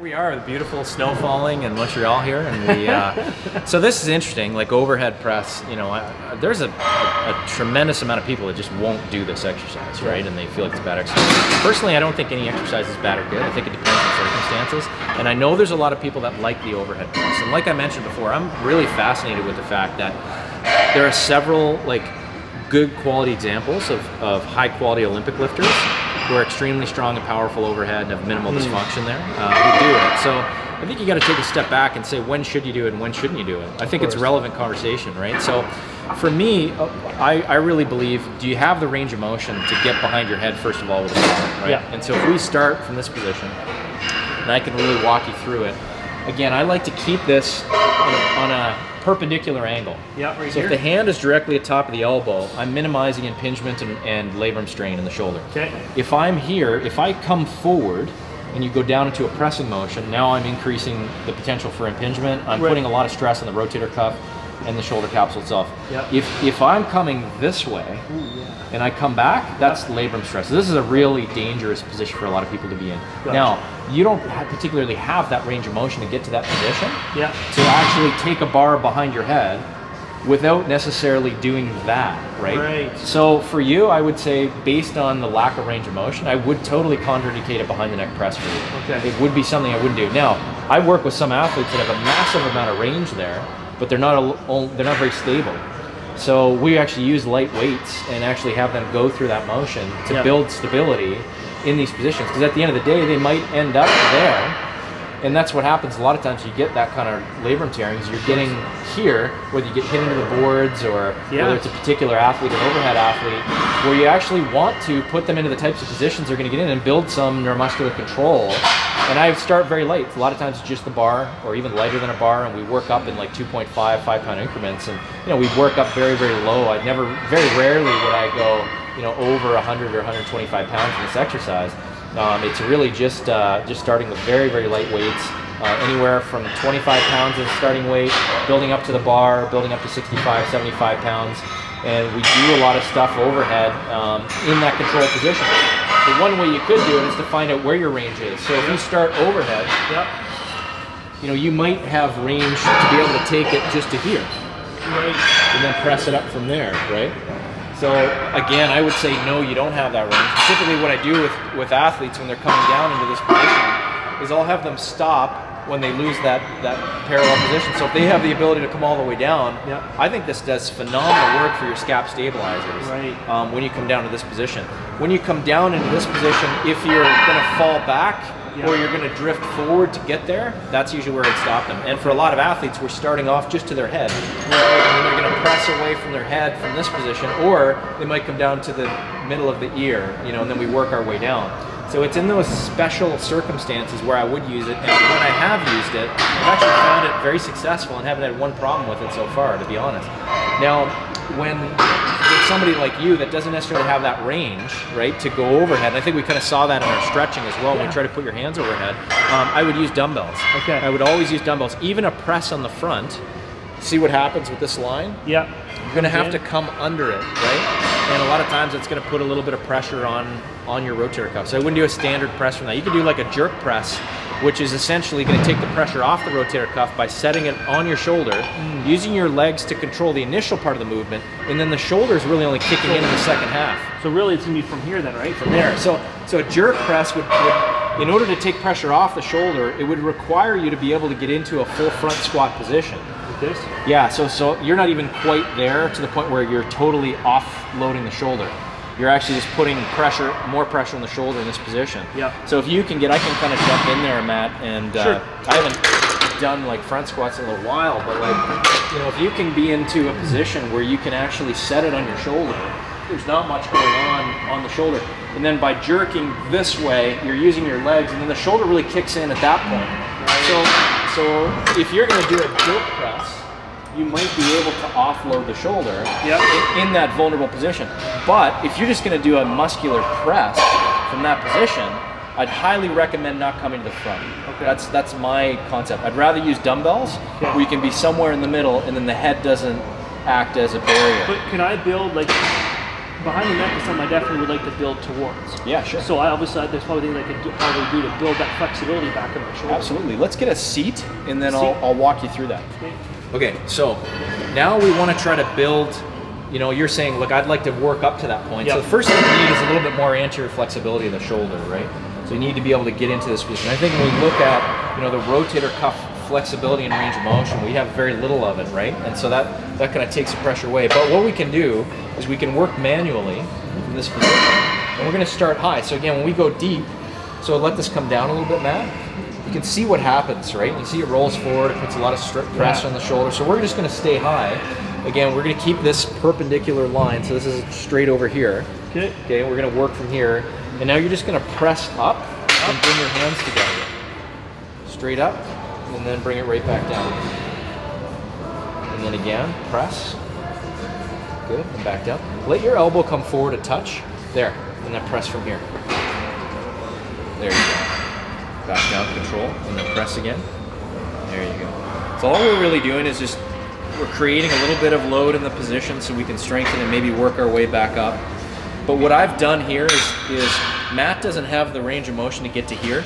Here we are, the beautiful snow falling in Montreal here, and we. So this is interesting, like overhead press. You know, there's a tremendous amount of people that just won't do this exercise, right? And they feel like it's bad exercise. Personally, I don't think any exercise is bad or good. I think it depends on circumstances. And I know there's a lot of people that like the overhead press. And like I mentioned before, I'm really fascinated with the fact that there are several like good quality examples of high quality Olympic lifters who are extremely strong and powerful overhead and have minimal dysfunction there, who do it. So I think you got to take a step back and say, when should you do it and when shouldn't you do it? I think it's a relevant conversation, right? So for me, I really believe, do you have the range of motion to get behind your head, first of all, with a bar, right? Yeah. And so if we start from this position, and I can really walk you through it, again, I like to keep this on a perpendicular angle. Yeah, right. So if the hand is directly at top of the elbow, I'm minimizing impingement and labrum strain in the shoulder. Okay. If I'm here, if I come forward and you go down into a pressing motion, now I'm increasing the potential for impingement. I'm putting a lot of stress on the rotator cuff and the shoulder capsule itself. Yep. If I'm coming this way and I come back, that's labrum stress. So this is a really dangerous position for a lot of people to be in. Gotcha. Now, you don't particularly have that range of motion to get to that position to actually take a bar behind your head without necessarily doing that, right? So for you, I would say, based on the lack of range of motion, I would totally contraindicate a behind the neck press for you. Okay. It would be something I wouldn't do. Now, I work with some athletes that have a massive amount of range there, but they're not very stable. So we actually use light weights and actually have them go through that motion to build stability in these positions. Because at the end of the day, they might end up there. And that's what happens a lot of times. You get that kind of labrum tearings. You're getting here, whether you get hit into the boards or whether it's a particular athlete, an overhead athlete, where you actually want to put them into the types of positions they're going to get in and build some neuromuscular control. And I start very light. A lot of times it's just the bar or even lighter than a bar, and we work up in like 2.5, 5-pound increments. And you know, we work up very, very low. Very rarely would I go, you know, over 100 or 125 pounds in this exercise. It's really just starting with very, very light weights, anywhere from 25 pounds as a starting weight, building up to the bar, building up to 65, 75 pounds. And we do a lot of stuff overhead in that control position. So one way you could do it is to find out where your range is. So if you start overhead, you know, you might have range to be able to take it just to here, and then press it up from there, right? So again, I would say no, you don't have that range. Typically what I do with athletes when they're coming down into this position is I'll have them stop when they lose that parallel position. So if they have the ability to come all the way down, I think this does phenomenal work for your scap stabilizers when you come down to this position. When you come down into this position, if you're going to fall back or you're going to drift forward to get there, that's usually where I'd stop them. And for a lot of athletes, we're starting off just to their head. And then they're going to press away from their head from this position, or they might come down to the middle of the ear, you know, and then we work our way down. So it's in those special circumstances where I would use it, and when I have used it, I've actually found it very successful and haven't had one problem with it so far, to be honest. Now, when there's somebody like you that doesn't necessarily have that range, right, to go overhead, and I think we kind of saw that in our stretching as well when we try to put your hands overhead, I would use dumbbells. Okay. I would always use dumbbells, even a press on the front. See what happens with this line? Yeah. You're going to have to come under it, right? And a lot of times it's going to put a little bit of pressure on your rotator cuff. So I wouldn't do a standard press from that. You could do like a jerk press, which is essentially going to take the pressure off the rotator cuff by setting it on your shoulder, using your legs to control the initial part of the movement, and then the shoulder is really only kicking in the second half. So really it's going to be from here then, right? From there. So a jerk press would, in order to take pressure off the shoulder, it would require you to be able to get into a full front squat position. This? Yeah, so you're not even quite there to the point where you're totally offloading the shoulder. You're actually just putting more pressure on the shoulder in this position. Yeah. So if you can I can kind of jump in there, Matt, and I haven't done like front squats in a little while, but like, you know, if you can be into a position where you can actually set it on your shoulder, there's not much going on the shoulder. And then by jerking this way, you're using your legs, and then the shoulder really kicks in at that point. So if you're going to do a jerk press, you might be able to offload the shoulder in that vulnerable position. But if you're just going to do a muscular press from that position, I'd highly recommend not coming to the front. Okay. That's my concept. I'd rather use dumbbells where you can be somewhere in the middle and then the head doesn't act as a barrier. But can I build like behind the neck is something I definitely would like to build towards. Yeah, sure. So obviously there's probably things I could probably do to build that flexibility back in my shoulder. Absolutely. Let's get a seat, and then I'll walk you through that. Okay, so now we want to try to build, you know, you're saying, look, I'd like to work up to that point. Yep. So the first thing we need is a little bit more anterior flexibility of the shoulder, right? So you need to be able to get into this position. I think when we look at, you know, the rotator cuff flexibility and range of motion, we have very little of it, right? And so that kind of takes the pressure away. But what we can do is we can work manually from this position, and we're going to start high. So again, when we go deep, so let this come down a little bit, Matt. You can see what happens, right? You see it rolls forward, it puts a lot of pressure on the shoulder. So we're just going to stay high. Again, we're going to keep this perpendicular line. So this is straight over here. Okay. Okay, we're going to work from here. And now you're just going to press up and bring your hands together. Straight up, and then bring it right back down. And then again, press. Good, and back down. Let your elbow come forward a touch. There, and then press from here. There you go. Back down, control, and then press again. There you go. So all we're really doing is just, we're creating a little bit of load in the position so we can strengthen and maybe work our way back up. But what I've done here is Matt doesn't have the range of motion to get to here,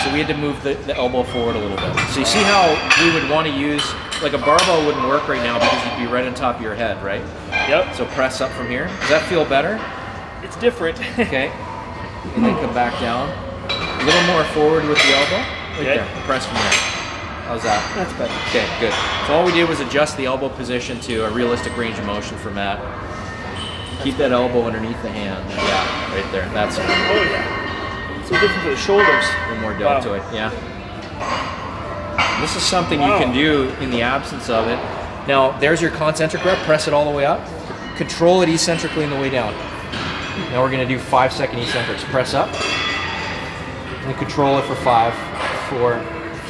so we had to move the elbow forward a little bit. So you see how we would want to use, like a barbell wouldn't work right now because you'd be right on top of your head, right? Yep. So press up from here. Does that feel better? It's different. Okay. And then come back down. A little more forward with the elbow. Right there. And press from there. How's that? That's better. Okay, good. So all we did was adjust the elbow position to a realistic range of motion for Matt. Keep that elbow underneath the hand. Yeah, right there. That's it. Oh yeah. So different for the shoulders. A little more deltoid. Yeah. This is something you can do in the absence of it. Now, there's your concentric rep. Press it all the way up. Control it eccentrically on the way down. Now we're going to do 5-second eccentrics. Press up. And control it for 5, 4,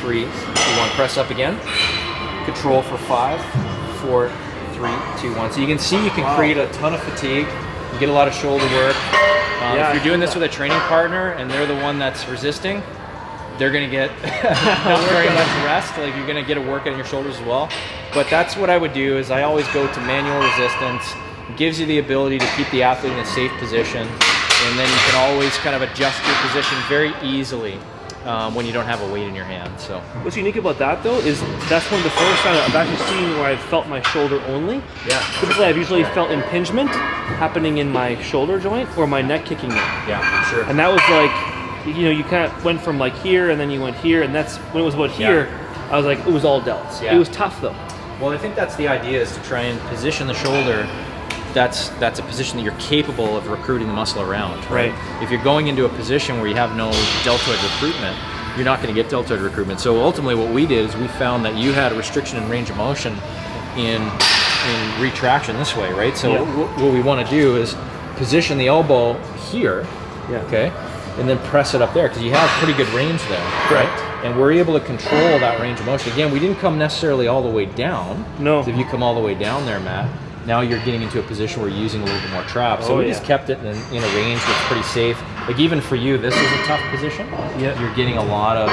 3, 2, 1. Press up again. Control for 5, 4, 3, 2, 1. So you can see you can create a ton of fatigue. You get a lot of shoulder work. If you're doing this with a training partner and they're the one that's resisting, they're going to get not very much rest. Like, you're going to get a workout in your shoulders as well. But that's what I would do. Is I always go to manual resistance. It gives you the ability to keep the athlete in a safe position, and then you can always kind of adjust your position very easily when you don't have a weight in your hand. So what's unique about that though is that's one of the first times I've actually seen where I've felt my shoulder only. Yeah. Typically I've usually felt impingement happening in my shoulder joint or my neck kicking in. Yeah, for sure. And that was like, you know, you kind of went from like here and then you went here, and that's when it was about here. I was like, it was all delts. Yeah. It was tough though. Well, I think that's the idea, is to try and position the shoulder. That's a position that you're capable of recruiting the muscle around, right? If you're going into a position where you have no deltoid recruitment, you're not going to get deltoid recruitment. So ultimately what we did is we found that you had a restriction in range of motion in retraction this way, right? So what we want to do is position the elbow here, okay, and then press it up there, because you have pretty good range there, right? And we're able to control that range of motion. Again, we didn't come necessarily all the way down. No. So if you come all the way down there, Matt, now you're getting into a position where you're using a little bit more trap. So we just kept it in a range that's pretty safe. Like, even for you, this is a tough position. Yeah. You're getting a lot of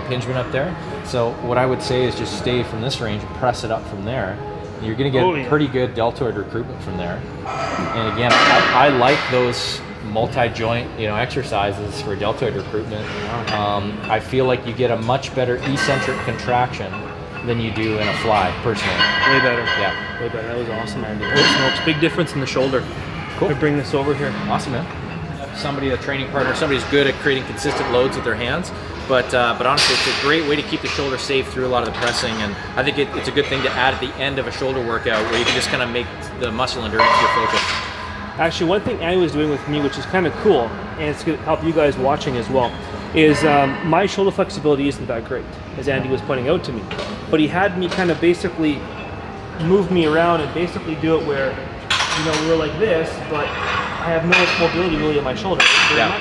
impingement up there. So what I would say is just stay from this range and press it up from there. You're going to get pretty good deltoid recruitment from there. And again, I like those multi-joint exercises for deltoid recruitment. I feel like you get a much better eccentric contraction than you do in a fly, personally. Way better. Yeah. Way better. That was awesome, Andy. It's a big difference in the shoulder. Cool. We bring this over here. Awesome, man. Somebody, a training partner, somebody's good at creating consistent loads with their hands, but honestly, it's a great way to keep the shoulder safe through a lot of the pressing, and I think it's a good thing to add at the end of a shoulder workout where you can just kind of make the muscle endurance your focus. Actually, one thing Andy was doing with me, which is kind of cool, and it's going to help you guys watching as well, is my shoulder flexibility isn't that great, as Andy was pointing out to me. But he had me kind of basically move me around and basically do it where, we were like this, but I have no mobility really in my shoulder. So then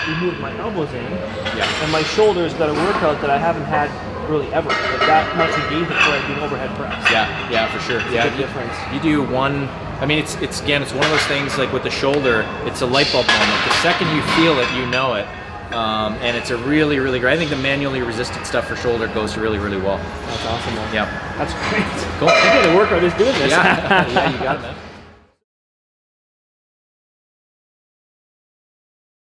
we moved my elbows in, and my shoulders got a workout that I haven't had really ever. Like that much engagement before I do an overhead press. Yeah, for sure. It's a big difference. You do one. I mean, it's one of those things, like with the shoulder, it's a light bulb moment. The second you feel it, you know it. And it's a really, really great. I think the manually resisted stuff for shoulder goes really, really well. That's awesome, man. Yeah. That's great. Cool. I get a workout just doing this. Yeah, you got it, man.